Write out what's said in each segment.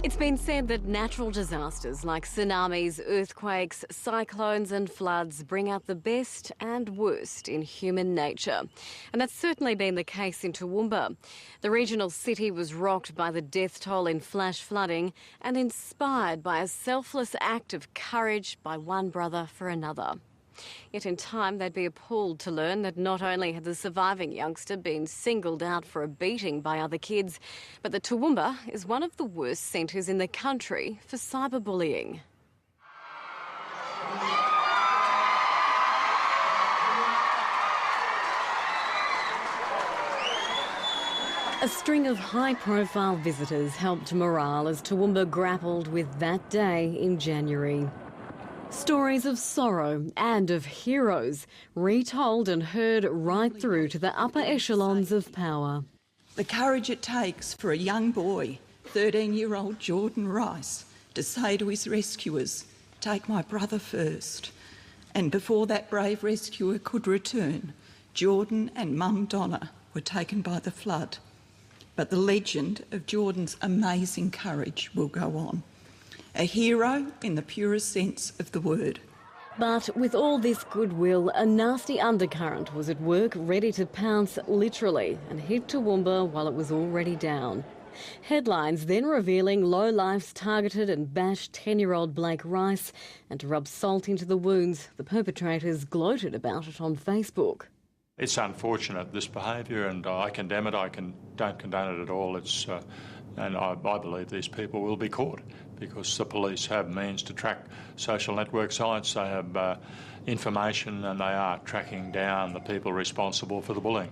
It's been said that natural disasters like tsunamis, earthquakes, cyclones and floods bring out the best and worst in human nature. And that's certainly been the case in Toowoomba. The regional city was rocked by the death toll in flash flooding and inspired by a selfless act of courage by one brother for another. Yet in time, they'd be appalled to learn that not only had the surviving youngster been singled out for a beating by other kids, but that Toowoomba is one of the worst centres in the country for cyberbullying. A string of high-profile visitors helped morale as Toowoomba grappled with that day in January. Stories of sorrow and of heroes, retold and heard right through to the upper echelons of power. The courage it takes for a young boy, 13-year-old Jordan Rice, to say to his rescuers, "Take my brother first." And before that brave rescuer could return, Jordan and Mum Donna were taken by the flood. But the legend of Jordan's amazing courage will go on. A hero in the purest sense of the word. But with all this goodwill, a nasty undercurrent was at work, ready to pounce literally and hit Toowoomba while it was already down. Headlines then revealing lowlifes targeted and bashed 10-year-old Blake Rice, and to rub salt into the wounds, the perpetrators gloated about it on Facebook. It's unfortunate, this behaviour, and I condemn it. Don't condone it at all. And I believe these people will be caught because the police have means to track social network sites. They have information, and they are tracking down the people responsible for the bullying.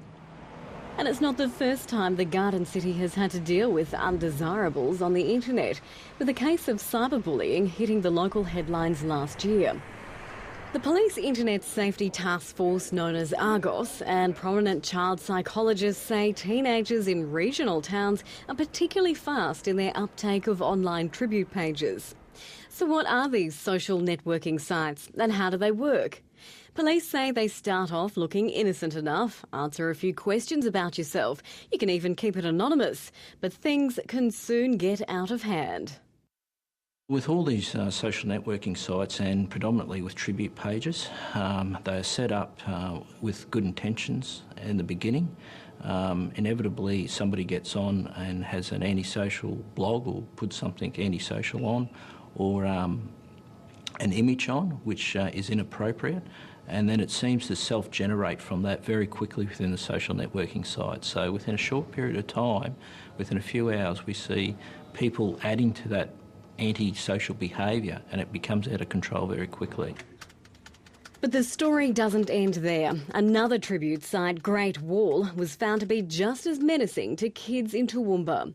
And it's not the first time the Garden City has had to deal with undesirables on the internet, with a case of cyberbullying hitting the local headlines last year. The Police Internet Safety Task Force, known as Argos, and prominent child psychologists say teenagers in regional towns are particularly fast in their uptake of online tribute pages. So what are these social networking sites and how do they work? Police say they start off looking innocent enough, answer a few questions about yourself. You can even keep it anonymous, but things can soon get out of hand. With all these social networking sites, and predominantly with tribute pages, they are set up with good intentions in the beginning. Inevitably, somebody gets on and has an antisocial blog or puts something antisocial on, or an image on which is inappropriate, and then it seems to self-generate from that very quickly within the social networking site. So within a short period of time, within a few hours, we see people adding to that anti-social behaviour, and it becomes out of control very quickly. But the story doesn't end there. Another tribute site, Great Wall, was found to be just as menacing to kids in Toowoomba.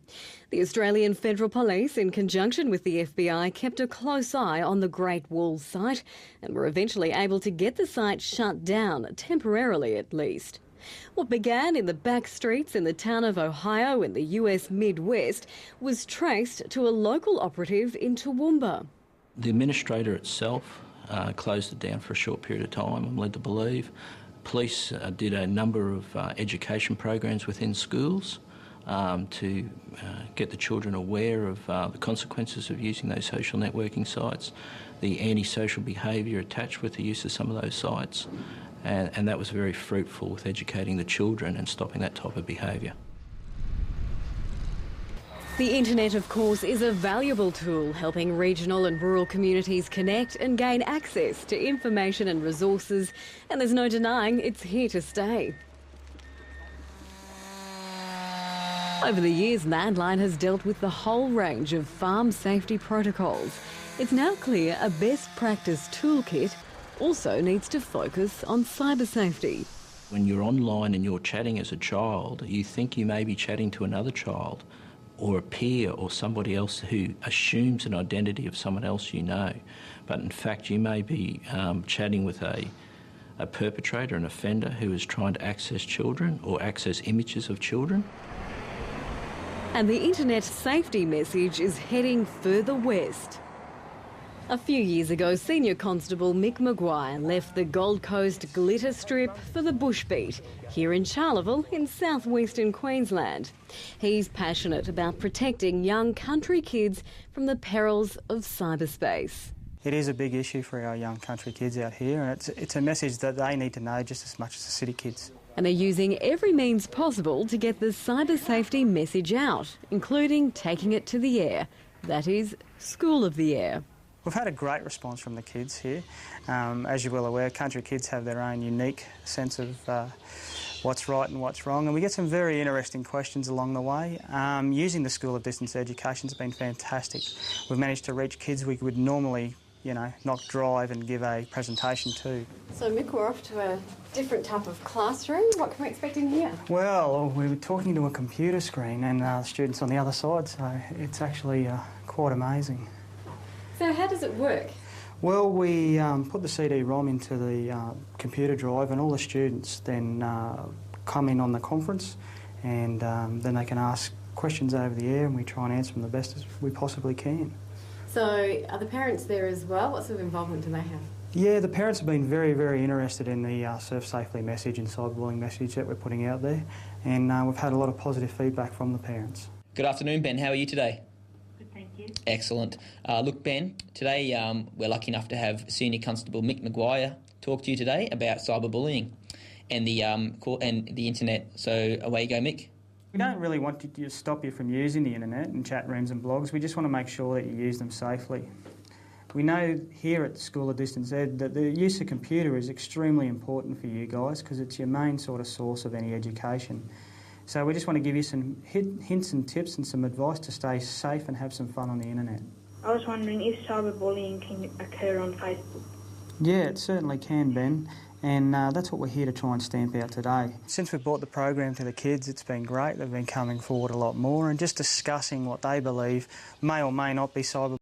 The Australian Federal Police, in conjunction with the FBI, kept a close eye on the Great Wall site and were eventually able to get the site shut down, temporarily at least. What began in the back streets in the town of Ohio in the US Midwest was traced to a local operative in Toowoomba. The administrator itself closed it down for a short period of time, I'm led to believe. Police did a number of education programs within schools to get the children aware of the consequences of using those social networking sites, the antisocial behaviour attached with the use of some of those sites. And that was very fruitful with educating the children and stopping that type of behaviour. The internet, of course, is a valuable tool helping regional and rural communities connect and gain access to information and resources, and there's no denying it's here to stay. Over the years, Landline has dealt with the whole range of farm safety protocols. It's now clear a best practice toolkit also needs to focus on cyber safety. When you're online and you're chatting as a child, you think you may be chatting to another child or a peer or somebody else who assumes an identity of someone else you know. But in fact, you may be chatting with a perpetrator, an offender who is trying to access children or access images of children. And the internet safety message is heading further west. A few years ago, Senior Constable Mick Maguire left the Gold Coast glitter strip for the bushbeat here in Charleville in southwestern Queensland. He's passionate about protecting young country kids from the perils of cyberspace. It is a big issue for our young country kids out here, and it's a message that they need to know just as much as the city kids. And they're using every means possible to get the cyber safety message out, including taking it to the air. That is, School of the Air. We've had a great response from the kids here. As you're well aware, country kids have their own unique sense of what's right and what's wrong, and we get some very interesting questions along the way. Using the School of Distance Education has been fantastic. We've managed to reach kids we would normally, not drive and give a presentation to. So Mick, we're off to a different type of classroom. What can we expect in here? Well, we were talking to a computer screen and the students on the other side, so it's actually quite amazing. So how does it work? Well, we put the CD-ROM into the computer drive, and all the students then come in on the conference, and then they can ask questions over the air, and we try and answer them the best as we possibly can. So are the parents there as well? What sort of involvement do they have? Yeah, the parents have been very, very interested in the Surf Safely message and cyberbullying message that we're putting out there, and we've had a lot of positive feedback from the parents. Good afternoon, Ben. How are you today? Thank you. Excellent. Look, Ben, today we're lucky enough to have Senior Constable Mick Maguire talk to you today about cyberbullying and the internet. So away you go, Mick. We don't really want to stop you from using the internet and chat rooms and blogs. We just want to make sure that you use them safely. We know here at the School of Distance Ed that the use of computer is extremely important for you guys because it's your main sort of source of any education. So we just want to give you some hints and tips and some advice to stay safe and have some fun on the internet. I was wondering if cyberbullying can occur on Facebook. Yeah, it certainly can, Ben, and that's what we're here to try and stamp out today. Since we've brought the program to the kids, it's been great. They've been coming forward a lot more and just discussing what they believe may or may not be cyberbullying.